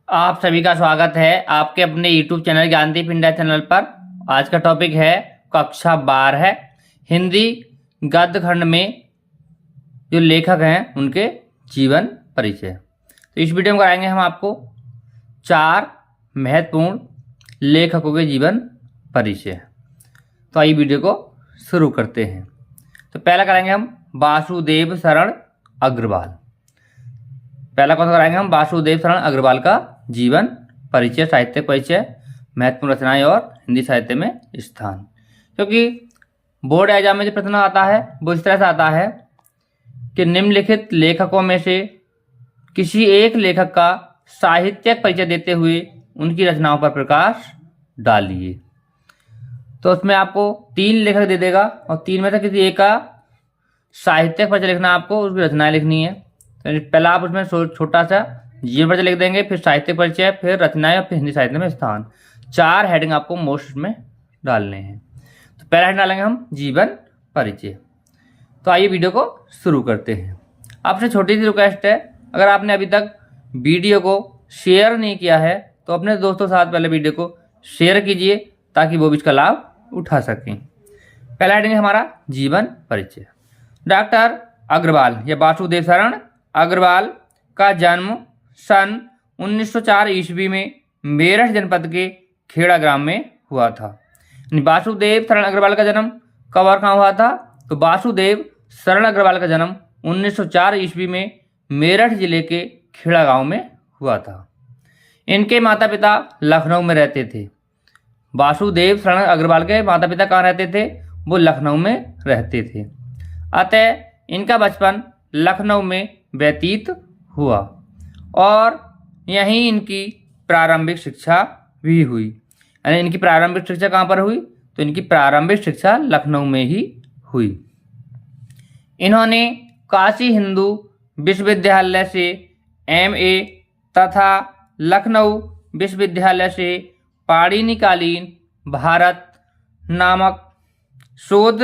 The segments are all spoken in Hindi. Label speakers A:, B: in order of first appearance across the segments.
A: आप सभी का स्वागत है आपके अपने YouTube channel Gyandeep India channel पर। आज का टॉपिक है कक्षा 12 है हिंदी गद्य खंड में जो लेखक हैं उनके जीवन परिचय। तो इस वीडियो में कराएंगे हम आपको 4 महत्वपूर्ण लेखकों के जीवन परिचय। तो आइए वीडियो को शुरू करते हैं। तो पहला कराएंगे हम वासुदेव शरण अग्रवाल। पहला कौन सा कराएंगे हम? वासुदेव शरण अग्रवाल का जीवन परिचय, साहित्यिक परिचय, महत्वपूर्ण रचनाएं और हिंदी साहित्य में स्थान। क्योंकि बोर्ड एग्जाम में जो प्रश्न आता है वो इस तरह से आता है कि निम्नलिखित लेखकों में से किसी एक लेखक का साहित्यिक परिचय देते हुए उनकी रचनाओं पर प्रकाश डालिए। तो उसमें आपको 3 लेखक दे देगा और 3 में से किसी एक का साहित्यिक परिचय लिखना, आपको उसकी रचनाएं लिखनी है। तो पहला आप उसमें छोटा सा जीवन परिचय लिख देंगे, फिर साहित्यिक परिचय, फिर रचनाएं और फिर हिंदी साहित्य में स्थान। 4 हेडिंग आपको मोस्ट में डालने हैं। तो पहला हेडिंग डालेंगे हम जीवन परिचय। तो आइए वीडियो को शुरू करते हैं। आपसे छोटी सी रिक्वेस्ट है, अगर आपने अभी तक वीडियो को शेयर नहीं किया है तो अपने दोस्तों के साथ पहले वीडियो को शेयर कीजिए ताकि वो भी इसका लाभ उठा सकें। पहला हेडिंग है हमारा जीवन परिचय। डॉक्टर अग्रवाल या वासुदेव शरण अग्रवाल का जन्म सन 1904 ईस्वी में मेरठ जनपद के खेड़ा ग्राम में हुआ था। वासुदेव शरण अग्रवाल का जन्म कब और कहाँ हुआ था? तो वासुदेव शरण अग्रवाल का जन्म 1904 ईस्वी में मेरठ जिले के खेड़ा गांव में हुआ था। इनके माता पिता लखनऊ में रहते थे। वासुदेव शरण अग्रवाल के माता पिता कहाँ रहते थे? वो लखनऊ में रहते थे। अतः इनका बचपन लखनऊ में व्यतीत हुआ और यहीं इनकी प्रारंभिक शिक्षा भी हुई। यानी इनकी प्रारंभिक शिक्षा कहाँ पर हुई? तो इनकी प्रारंभिक शिक्षा लखनऊ में ही हुई। इन्होंने काशी हिंदू विश्वविद्यालय से MA तथा लखनऊ विश्वविद्यालय से पाणिनिकालीन भारत नामक शोध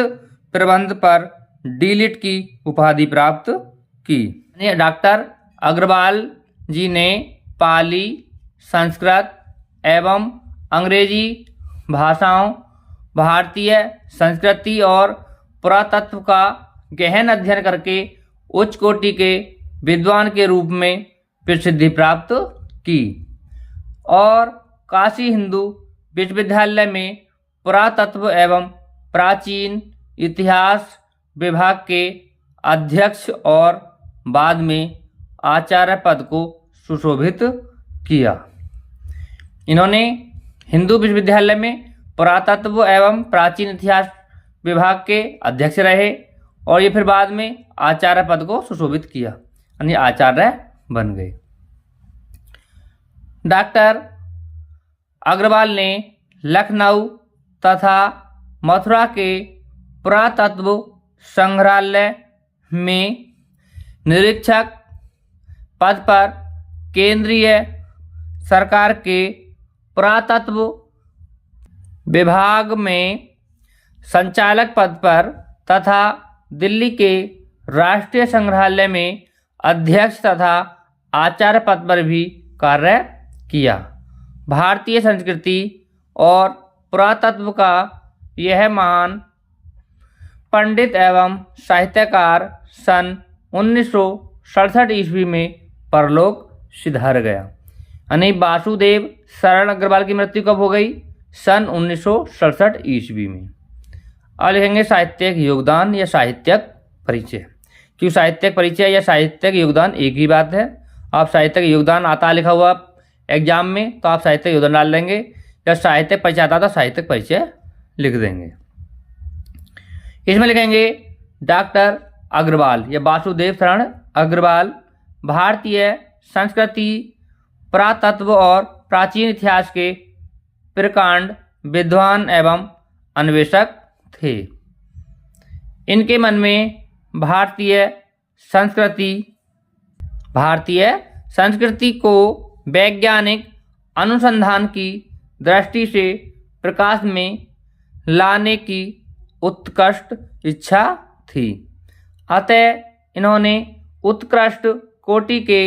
A: प्रबंध पर D.Litt की उपाधि प्राप्त की। डॉक्टर अग्रवाल जी ने पाली, संस्कृत एवं अंग्रेजी भाषाओं, भारतीय संस्कृति और पुरातत्व का गहन अध्ययन करके उच्च कोटि के विद्वान के रूप में प्रसिद्धि प्राप्त की और काशी हिंदू विश्वविद्यालय में पुरातत्व एवं प्राचीन इतिहास विभाग के अध्यक्ष और बाद में आचार्य पद को सुशोभित किया। इन्होंने हिंदू विश्वविद्यालय में पुरातत्व एवं प्राचीन इतिहास विभाग के अध्यक्ष रहे और ये फिर बाद में आचार्य पद को सुशोभित किया, यानी आचार्य बन गए। डॉक्टर अग्रवाल ने लखनऊ तथा मथुरा के पुरातत्व संग्रहालय में निरीक्षक पद पर, केंद्रीय सरकार के पुरातत्व विभाग में संचालक पद पर तथा दिल्ली के राष्ट्रीय संग्रहालय में अध्यक्ष तथा आचार्य पद पर भी कार्य किया। भारतीय संस्कृति और पुरातत्व का यह महान पंडित एवं साहित्यकार सन 1967 ईस्वी में परलोक सिधार गया। यानी वासुदेव शरण अग्रवाल की मृत्यु कब हो गई? सन 1967 ईस्वी में। अब लिखेंगे साहित्यिक योगदान या साहित्यिक परिचय। क्यों साहित्यिक परिचय या साहित्यिक योगदान एक ही बात है। आप साहित्यिक योगदान आता लिखा हुआ एग्जाम में तो आप साहित्यिक योगदान डाल देंगे, या साहित्यिक परिचय आता तो साहित्यिक परिचय लिख देंगे। इसमें लिखेंगे डॉक्टर अग्रवाल या वासुदेव शरण अग्रवाल भारतीय संस्कृति, पुरातत्व और प्राचीन इतिहास के प्रकांड विद्वान एवं अन्वेषक थे। इनके मन में भारतीय संस्कृति को वैज्ञानिक अनुसंधान की दृष्टि से प्रकाश में लाने की उत्कृष्ट इच्छा थी। अतः इन्होंने उत्कृष्ट कोटि के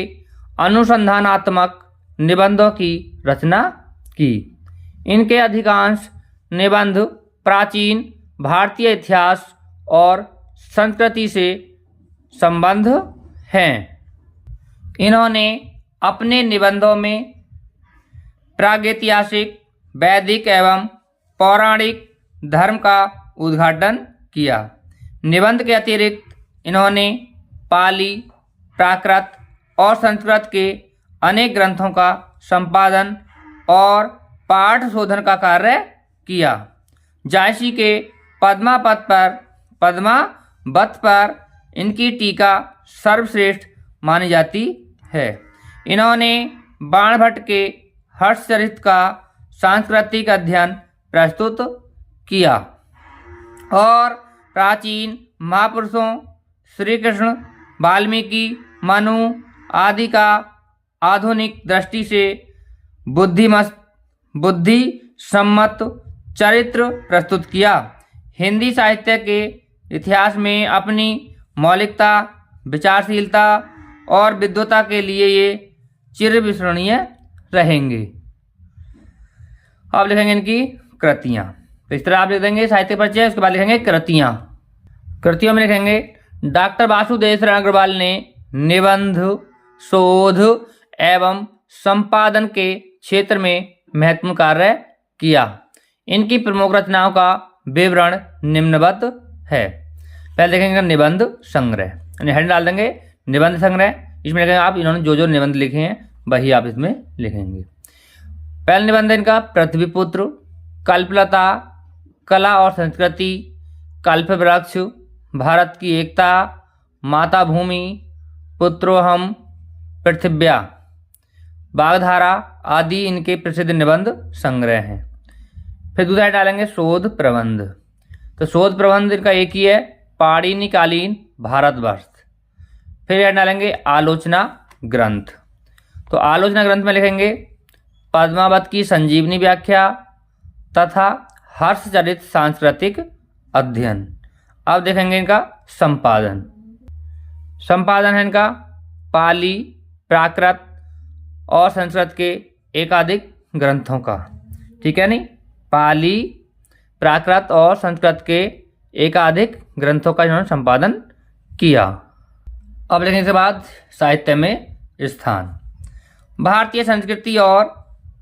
A: अनुसंधानात्मक निबंधों की रचना की। इनके अधिकांश निबंध प्राचीन भारतीय इतिहास और संस्कृति से संबंध हैं। इन्होंने अपने निबंधों में प्रागैतिहासिक, वैदिक एवं पौराणिक धर्म का उद्घाटन किया। निबंध के अतिरिक्त इन्होंने पाली, प्राकृत और संस्कृत के अनेक ग्रंथों का संपादन और पाठ शोधन का कार्य किया। जायसी के पद्मावत पर इनकी टीका सर्वश्रेष्ठ मानी जाती है। इन्होंने बाणभट्ट के हर्षचरित का सांस्कृतिक अध्ययन प्रस्तुत किया और प्राचीन महापुरुषों श्री कृष्ण, वाल्मीकि, मनु आदि का आधुनिक दृष्टि से बुद्धिसम्मत चरित्र प्रस्तुत किया। हिंदी साहित्य के इतिहास में अपनी मौलिकता, विचारशीलता और विद्वता के लिए ये चिरविस्मरणीय रहेंगे। अब लिखेंगे इनकी कृतियाँ। तो इस तरह आप लिख देंगे साहित्य परिचय, उसके बाद लिखेंगे कृतियाँ। कृतियों में लिखेंगे डॉक्टर वासुदेव शरण अग्रवाल ने निबंध, शोध एवं संपादन के क्षेत्र में महत्वपूर्ण कार्य किया। इनकी प्रमुख रचनाओं का विवरण निम्नवत है। पहले देखेंगे निबंध संग्रह, हेड डाल देंगे निबंध संग्रह। इसमें लिखेंगे आप इन्होंने जो जो निबंध लिखे हैं वही आप इसमें लिखेंगे। पहला निबंध इनका पृथ्वीपुत्र, कल्पलता, कला और संस्कृति, कल्पवृक्ष, भारत की एकता, माता भूमि, पुत्रोहम, पृथिव्या, बागधारा आदि इनके प्रसिद्ध निबंध संग्रह हैं। फिर दूसरा डालेंगे शोध प्रबंध। तो शोध प्रबंध इनका एक ही है, पाणिनिकालीन भारतवर्ष। फिर यह डालेंगे आलोचना ग्रंथ। तो आलोचना ग्रंथ में लिखेंगे पद्मावत की संजीवनी व्याख्या तथा हर्षचरित सांस्कृतिक अध्ययन। अब देखेंगे इनका संपादन। संपादन है इनका पाली, प्राकृत और संस्कृत के एकाधिक ग्रंथों का। ठीक है नहीं, पाली, प्राकृत और संस्कृत के एकाधिक ग्रंथों का इन्होंने संपादन किया। अब लिखने के बाद साहित्य में स्थान। भारतीय संस्कृति और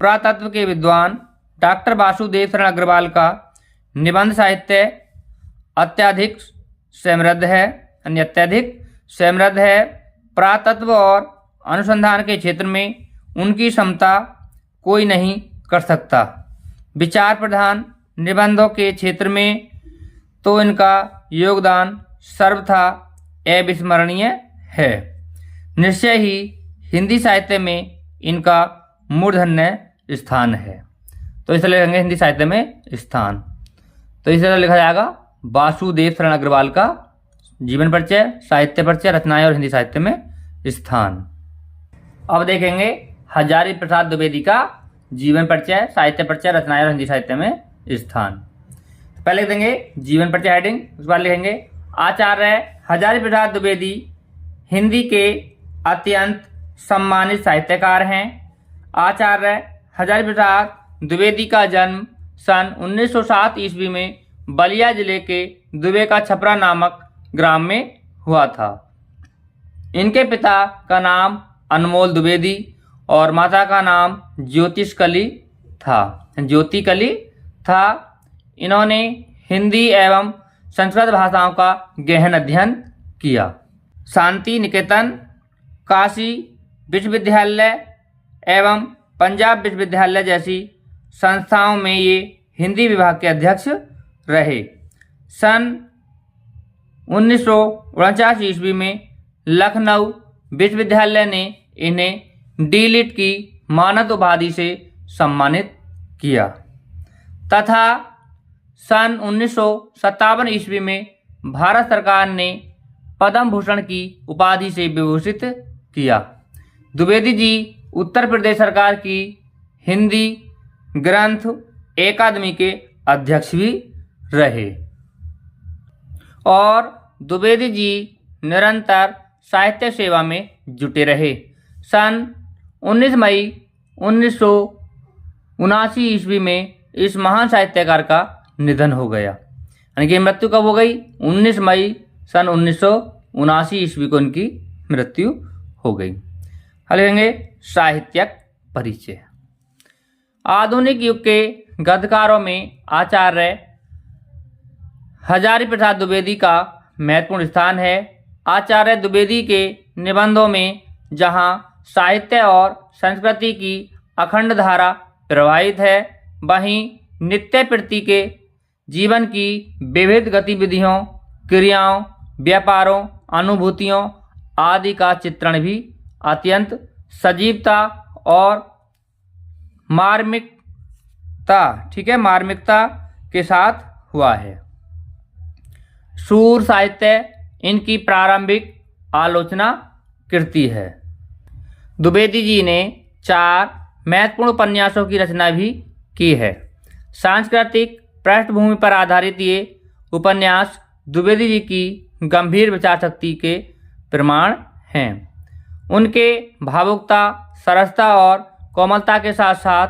A: पुरातत्व के विद्वान डॉक्टर वासुदेव शरण अग्रवाल का निबंध साहित्य अत्यधिक समृद्ध है। पुरातत्व और अनुसंधान के क्षेत्र में उनकी क्षमता कोई नहीं कर सकता। विचार प्रधान निबंधों के क्षेत्र में तो इनका योगदान सर्वथा अविस्मरणीय है। निश्चय ही हिंदी साहित्य में इनका मूर्धन्य स्थान है। तो इसे लिखेंगे हिंदी साहित्य में स्थान। तो इस तरह लिखा जाएगा वासुदेव शरण अग्रवाल का जीवन परिचय, साहित्य परिचय, रचनाएं और हिंदी साहित्य में स्थान। अब देखेंगे हजारी प्रसाद द्विवेदी का जीवन परिचय, साहित्य परिचय, रचनाएं और हिंदी साहित्य में स्थान। पहले लिख देंगे जीवन परिचय हेडिंग, उसके बाद लिखेंगे आचार्य हजारी प्रसाद द्विवेदी हिंदी के अत्यंत सम्मानित साहित्यकार हैं। आचार्य हजारी प्रसाद द्विवेदी का जन्म सन 1907 ईस्वी में बलिया जिले के दुबे का छपरा नामक ग्राम में हुआ था। इनके पिता का नाम अनमोल द्विवेदी और माता का नाम ज्योतिषकली था। इन्होंने हिंदी एवं संस्कृत भाषाओं का गहन अध्ययन किया। शांति निकेतन, काशी विश्वविद्यालय एवं पंजाब विश्वविद्यालय जैसी संस्थाओं में ये हिंदी विभाग के अध्यक्ष रहे। सन 1949 ईस्वी में लखनऊ विश्वविद्यालय ने इन्हें डी.लिट की मानद उपाधि से सम्मानित किया तथा सन 1957 ईस्वी में भारत सरकार ने पद्म भूषण की उपाधि से विभूषित किया। द्विवेदी जी उत्तर प्रदेश सरकार की हिंदी ग्रंथ अकादमी के अध्यक्ष भी रहे और द्विवेदी जी निरंतर साहित्य सेवा में जुटे रहे। सन 19 मई 1979 ईस्वी में इस महान साहित्यकार का निधन हो गया। यानी कि मृत्यु कब हो गई? 19 मई सन 1979 ईस्वी को इनकी मृत्यु हो गई। हल लिखेंगे साहित्यक परिचय। आधुनिक युग के गद्यकारों में आचार्य हजारी प्रसाद द्विवेदी का महत्वपूर्ण स्थान है। आचार्य द्विवेदी के निबंधों में जहाँ साहित्य और संस्कृति की अखंड धारा प्रवाहित है, वहीं नित्य प्रति के जीवन की विविध गतिविधियों, क्रियाओं, व्यापारों, अनुभूतियों आदि का चित्रण भी अत्यंत सजीवता और मार्मिकता के साथ हुआ है। सूर साहित्य इनकी प्रारंभिक आलोचना कृति है। द्विवेदी जी ने 4 महत्वपूर्ण उपन्यासों की रचना भी की है। सांस्कृतिक पृष्ठभूमि पर आधारित ये उपन्यास द्विवेदी जी की गंभीर विचार शक्ति के प्रमाण हैं। उनके भावुकता, सरसता और कोमलता के साथ साथ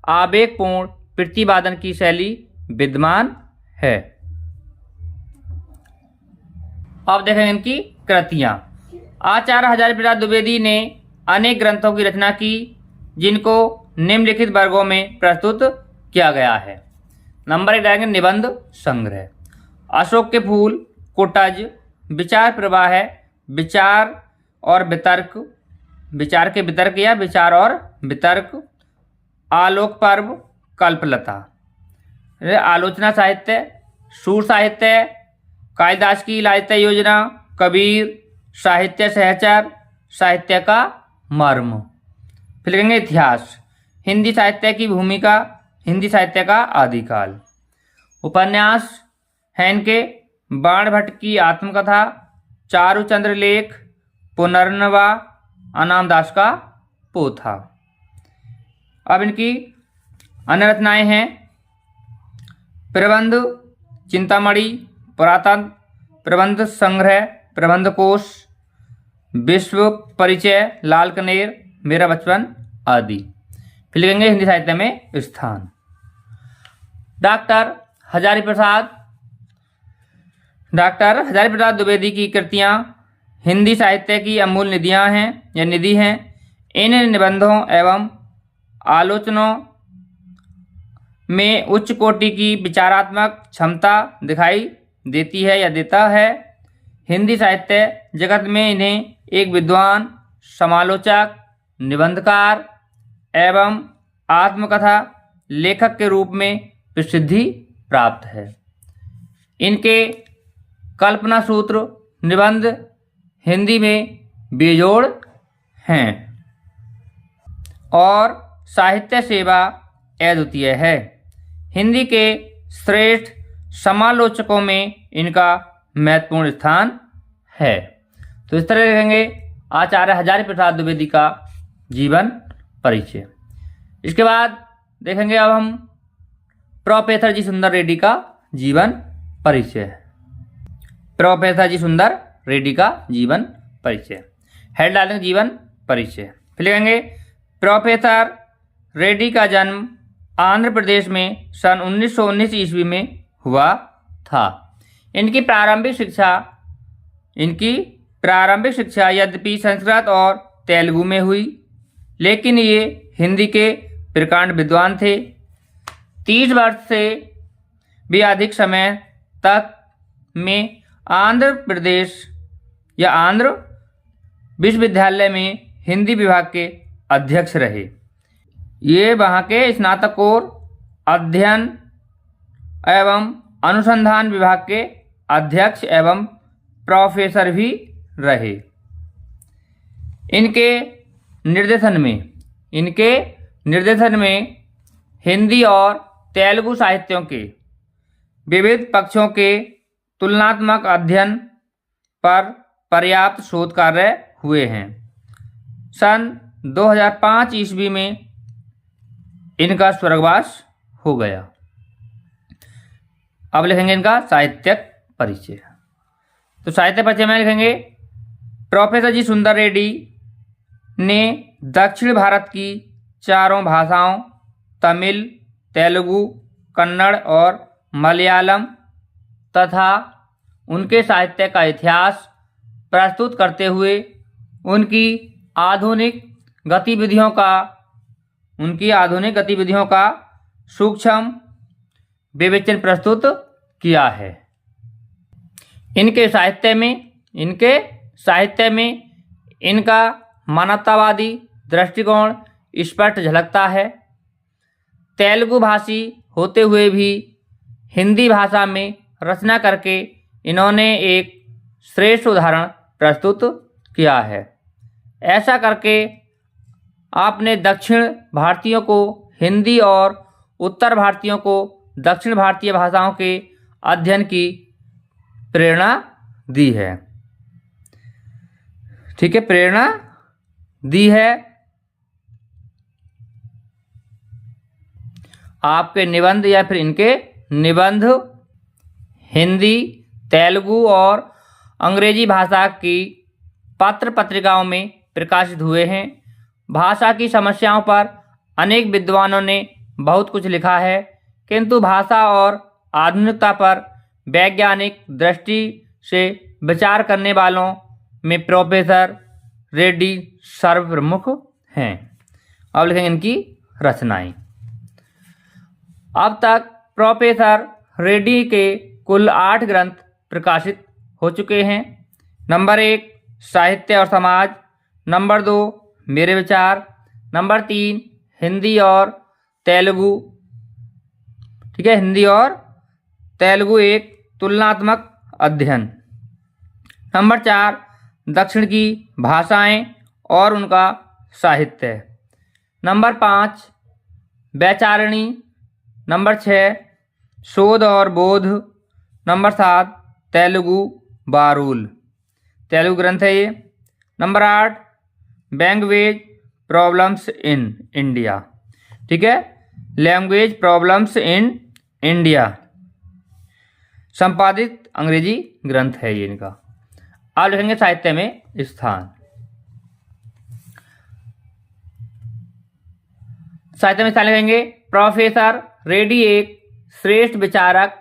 A: आवेगपूर्ण प्रतिपादन की शैली विद्यमान है। अब देखेंगे इनकी कृतियां। आचार्य हजारी प्रसाद द्विवेदी ने अनेक ग्रंथों की रचना की, जिनको निम्नलिखित वर्गों में प्रस्तुत किया गया है। नंबर 1 रहेंगे निबंध संग्रह। अशोक के फूल, कुटज, विचार प्रवाह, विचार और वितर्क, विचार के वितर्क या विचार और वितर्क, आलोक पर्व, कल्पलता। आलोचना साहित्य, सूर साहित्य, कालिदास की लालित्य योजना, कबीर, साहित्य सहचर, साहित्य का मर्म। फिर लिखेंगे इतिहास, हिंदी साहित्य की भूमिका, हिंदी साहित्य का आदिकाल। उपन्यास हैं इनके बाण भट्ट की आत्मकथा, चारुचंद्र लेख, पुनर्नवा, अनाम दास का पोथा। अब इनकी अन्य रचनाएं हैं प्रबंध चिंतामणि, पुरातन प्रबंध संग्रह, प्रबंध कोश, विश्व परिचय, लाल कनेर, मेरा बचपन आदि। फिर लिखेंगे हिंदी साहित्य में स्थान। डॉक्टर हजारी प्रसाद द्विवेदी की कृतियां हिंदी साहित्य की अमूल्य निधियां हैं या निधि हैं। इन निबंधों एवं आलोचनाओं में उच्च कोटि की विचारात्मक क्षमता दिखाई देती है या देता है। हिंदी साहित्य जगत में इन्हें एक विद्वान, समालोचक, निबंधकार एवं आत्मकथा लेखक के रूप में प्रसिद्धि प्राप्त है। इनके कल्पना सूत्र निबंध हिंदी में बेजोड़ हैं और साहित्य सेवा अद्वितीय है। हिंदी के श्रेष्ठ समालोचकों में इनका महत्वपूर्ण स्थान है। तो इस तरह देखेंगे आचार्य हजारी प्रसाद द्विवेदी का जीवन परिचय। इसके बाद देखेंगे अब हम प्रोफेसर जी सुंदर रेड्डी का जीवन परिचय। प्रोफेसर जी सुंदर रेड्डी का जीवन परिचय। हेड डालेंगे जीवन परिचय। फिर लिखेंगे प्रोफेसर रेड्डी का जन्म आंध्र प्रदेश में सन 1919 ईस्वी में हुआ था। इनकी प्रारंभिक शिक्षा यद्यपि संस्कृत और तेलुगु में हुई, लेकिन ये हिंदी के प्रकांड विद्वान थे। 30 वर्ष से भी अधिक समय तक में आंध्र प्रदेश या आंध्र विश्वविद्यालय में हिंदी विभाग के अध्यक्ष रहे। ये वहाँ के स्नातकोर अध्ययन एवं अनुसंधान विभाग के अध्यक्ष एवं प्रोफेसर भी रहे। इनके निर्देशन में हिंदी और तेलुगु साहित्यों के विविध पक्षों के तुलनात्मक अध्ययन पर पर्याप्त शोध कार्य हुए हैं। सन 2005 ईस्वी में इनका स्वर्गवास हो गया। अब लिखेंगे इनका साहित्यक परिचय। तो साहित्य परिचय में लिखेंगे प्रोफेसर जी सुंदर रेड्डी ने दक्षिण भारत की चारों भाषाओं तमिल, तेलुगु, कन्नड़ और मलयालम तथा उनके साहित्य का इतिहास प्रस्तुत करते हुए उनकी आधुनिक गतिविधियों का सूक्ष्म विवेचन प्रस्तुत किया है। इनके साहित्य में इनका मानवतावादी दृष्टिकोण स्पष्ट झलकता है। तेलुगु भाषी होते हुए भी हिंदी भाषा में रचना करके इन्होंने एक श्रेष्ठ उदाहरण प्रस्तुत किया है। ऐसा करके आपने दक्षिण भारतीयों को हिंदी और उत्तर भारतीयों को दक्षिण भारतीय भाषाओं के अध्ययन की प्रेरणा दी है। ठीक है, प्रेरणा दी है। आपके निबंध या फिर इनके निबंध हिंदी, तेलुगु और अंग्रेजी भाषा की पत्र पत्रिकाओं में प्रकाशित हुए हैं। भाषा की समस्याओं पर अनेक विद्वानों ने बहुत कुछ लिखा है, किंतु भाषा और आधुनिकता पर वैज्ञानिक दृष्टि से विचार करने वालों में प्रोफेसर रेड्डी सर्वप्रमुख हैं। अब लिखेंगे इनकी रचनाएं। अब तक प्रोफेसर रेड्डी के कुल 8 ग्रंथ प्रकाशित हो चुके हैं। नंबर 1 साहित्य और समाज, नंबर 2 मेरे विचार, नंबर 3 हिंदी और तेलुगु, ठीक है, हिंदी और तेलुगु एक तुलनात्मक अध्ययन, नंबर 4 दक्षिण की भाषाएं और उनका साहित्य, नंबर 5 वैचारिणी, नंबर 6 शोध और बोध, नंबर 7 तेलुगु बारूल, तेलुगु ग्रंथ है ये, number 8 language problems in India, ठीक है, लैंग्वेज प्रॉब्लम्स इन इंडिया, संपादित अंग्रेजी ग्रंथ है ये इनका। अब लिखेंगे साहित्य में स्थान। साहित्य में स्थान लिखेंगे प्रोफेसर रेड्डी एक श्रेष्ठ विचारक,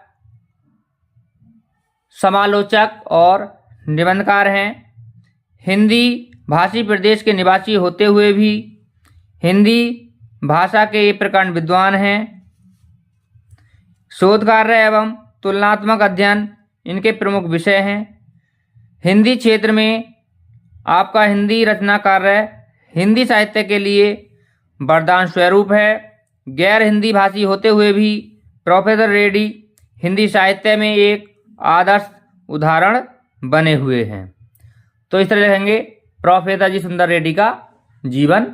A: समालोचक और निबंधकार हैं। हिंदी भाषी प्रदेश के निवासी होते हुए भी हिंदी भाषा के ये प्रकांड विद्वान हैं। शोध कार्य एवं तुलनात्मक अध्ययन इनके प्रमुख विषय हैं। हिंदी क्षेत्र में आपका हिंदी रचना कार्य हिंदी साहित्य के लिए वरदान स्वरूप है। गैर हिंदी भाषी होते हुए भी प्रोफेसर रेड्डी हिंदी साहित्य में एक आदर्श उदाहरण बने हुए हैं। तो इस तरह लिखेंगे प्रोफेसर जी सुंदर रेड्डी का जीवन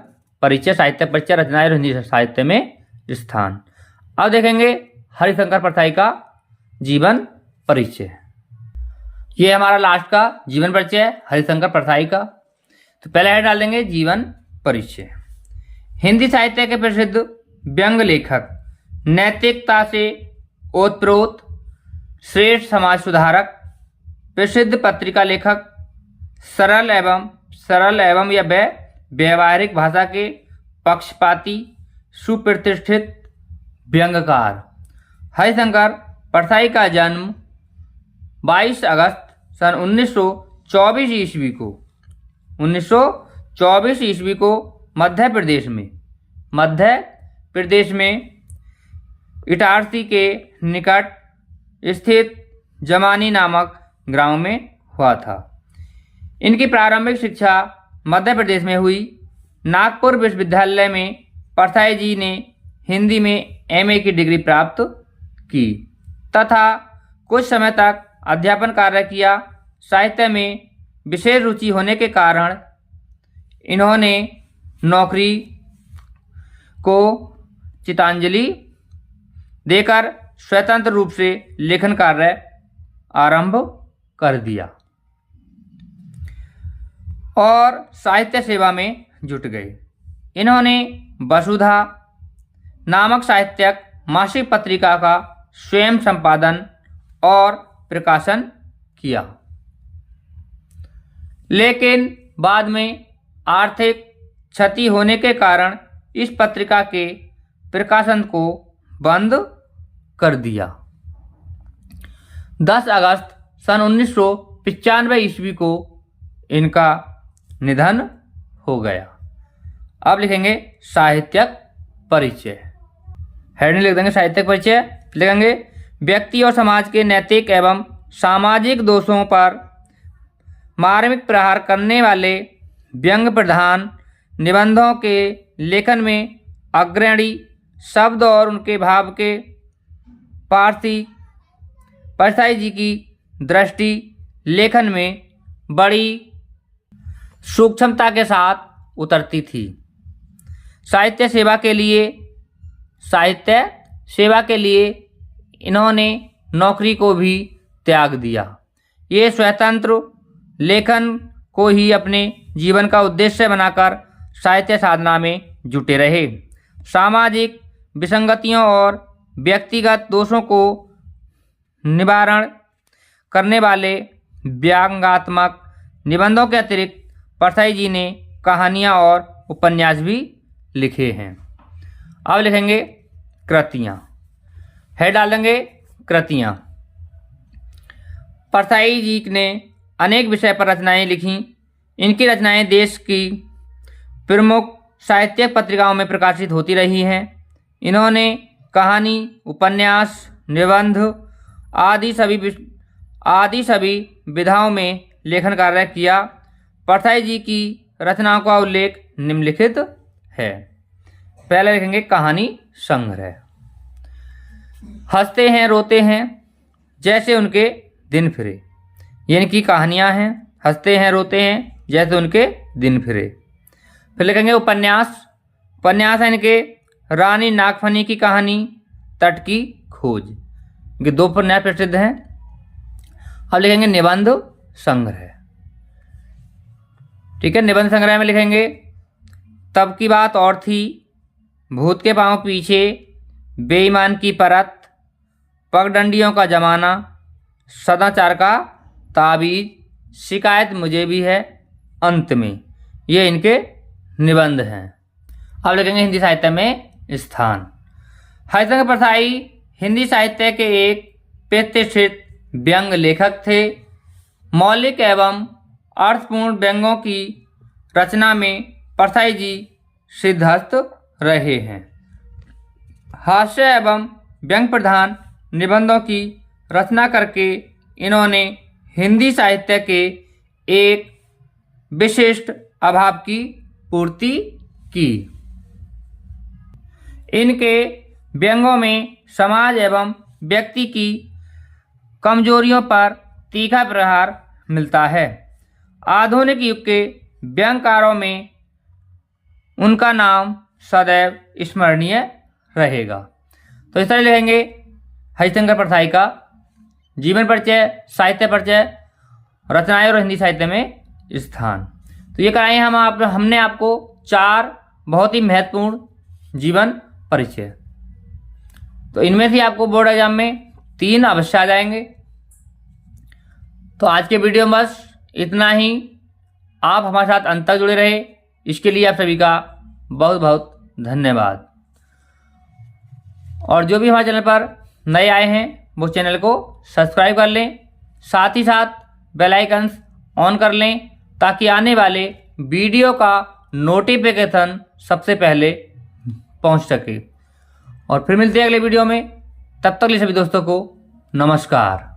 A: परिचय, साहित्य परिचय, रचनाएं और हिंदी साहित्य में स्थान। अब देखेंगे हरिशंकर परसाई का जीवन परिचय। ये हमारा लास्ट का जीवन परिचय है हरिशंकर परसाई का। तो पहले हेड डाल देंगे जीवन परिचय। हिंदी साहित्य के प्रसिद्ध व्यंग लेखक, नैतिकता से ओतप्रोत श्रेष्ठ समाज सुधारक, प्रसिद्ध पत्रिका लेखक, सरल एवं या व्यवहारिक भाषा के पक्षपाती सुप्रतिष्ठित व्यंगकार। हरिशंकर परसाई का जन्म 22 अगस्त सन 1924 ईस्वी को मध्य प्रदेश में इटारसी के निकट स्थित जमानी नामक गांव में हुआ था। इनकी प्रारंभिक शिक्षा मध्य प्रदेश में हुई। नागपुर विश्वविद्यालय में परसाई जी ने हिंदी में एमए की डिग्री प्राप्त की तथा कुछ समय तक अध्यापन कार्य किया। साहित्य में विशेष रुचि होने के कारण इन्होंने नौकरी को चितांजलि देकर स्वतंत्र रूप से लेखन कार्य आरंभ कर दिया और साहित्य सेवा में जुट गए। इन्होंने वसुधा नामक साहित्यिक मासिक पत्रिका का स्वयं संपादन और प्रकाशन किया, लेकिन बाद में आर्थिक क्षति होने के कारण इस पत्रिका के प्रकाशन को बंद कर दिया। 10 अगस्त सन 1995 ईस्वी को इनका निधन हो गया। अब लिखेंगे साहित्यक परिचय। हेडिंग लिख देंगे साहित्यक परिचय। लिखेंगे व्यक्ति और समाज के नैतिक एवं सामाजिक दोषों पर मार्मिक प्रहार करने वाले व्यंग्य प्रधान निबंधों के लेखन में अग्रणी शब्द और उनके भाव के पारसी परसाई जी की दृष्टि लेखन में बड़ी सूक्ष्मता के साथ उतरती थी। साहित्य सेवा के लिए इन्होंने नौकरी को भी त्याग दिया। ये स्वतंत्र लेखन को ही अपने जीवन का उद्देश्य बनाकर साहित्य साधना में जुटे रहे। सामाजिक विसंगतियों और व्यक्तिगत दोषों को निवारण करने वाले व्यंग्यात्मक निबंधों के अतिरिक्त परसाई जी ने कहानियाँ और उपन्यास भी लिखे हैं। अब लिखेंगे कृतियाँ। हेड डालेंगे कृतियाँ। परसाई जी ने अनेक विषय पर रचनाएं लिखीं। इनकी रचनाएं देश की प्रमुख साहित्यिक पत्रिकाओं में प्रकाशित होती रही हैं। इन्होंने कहानी, उपन्यास, निबंध आदि सभी विधाओं में लेखन कार्य किया। परसाई जी की रचनाओं का उल्लेख निम्नलिखित है। पहले लिखेंगे कहानी संग्रह। हंसते हैं रोते हैं जैसे उनके दिन फिरे, ये इनकी कहानियाँ हैं। हंसते हैं रोते हैं जैसे उनके दिन फिरे। फिर लिखेंगे उपन्यास। उपन्यास है इनके रानी नागफनी की कहानी, तट की खोज, इनके 2 उपन्यास प्रसिद्ध हैं। अब लिखेंगे निबंध संग्रह। ठीक है, निबंध संग्रह में लिखेंगे तब की बात और थी, भूत के पांव पीछे, बेईमान की परत, पगडंडियों का जमाना, सदाचार का ताबीज, शिकायत मुझे भी है, अंत में। ये इनके निबंध हैं। अब लिखेंगे हिंदी साहित्य में स्थान। हरिशंकर परसाई हिंदी साहित्य के एक प्रतिष्ठित व्यंग्य लेखक थे। मौलिक एवं अर्थपूर्ण व्यंग्यों की रचना में परसाई जी सिद्धहस्त रहे हैं। हास्य एवं व्यंग्य प्रधान निबंधों की रचना करके इन्होंने हिंदी साहित्य के एक विशिष्ट अभाव की पूर्ति की। इनके व्यंग्यों में समाज एवं व्यक्ति की कमजोरियों पर तीखा प्रहार मिलता है। आधुनिक युग के व्यंग्यकारों में उनका नाम सदैव स्मरणीय रहेगा। तो इस तरह लिखेंगे हरिशंकर परसाई का जीवन परिचय, साहित्य परिचय, रचनाएं और हिंदी साहित्य में स्थान। तो ये कराए हमने आपको 4 बहुत ही महत्वपूर्ण जीवन परिचय। तो इनमें से आपको बोर्ड एग्जाम में 3 अवश्य आ जाएंगे। तो आज के वीडियो में बस इतना ही। आप हमारे साथ अंत तक जुड़े रहे, इसके लिए आप सभी का बहुत बहुत धन्यवाद। और जो भी हमारे चैनल पर नए आए हैं वो चैनल को सब्सक्राइब कर लें, साथ ही साथ बेल आइकन्स ऑन कर लें ताकि आने वाले वीडियो का नोटिफिकेशन सबसे पहले पहुंच सके। और फिर मिलते हैं अगले वीडियो में। तब तक के लिए सभी दोस्तों को नमस्कार।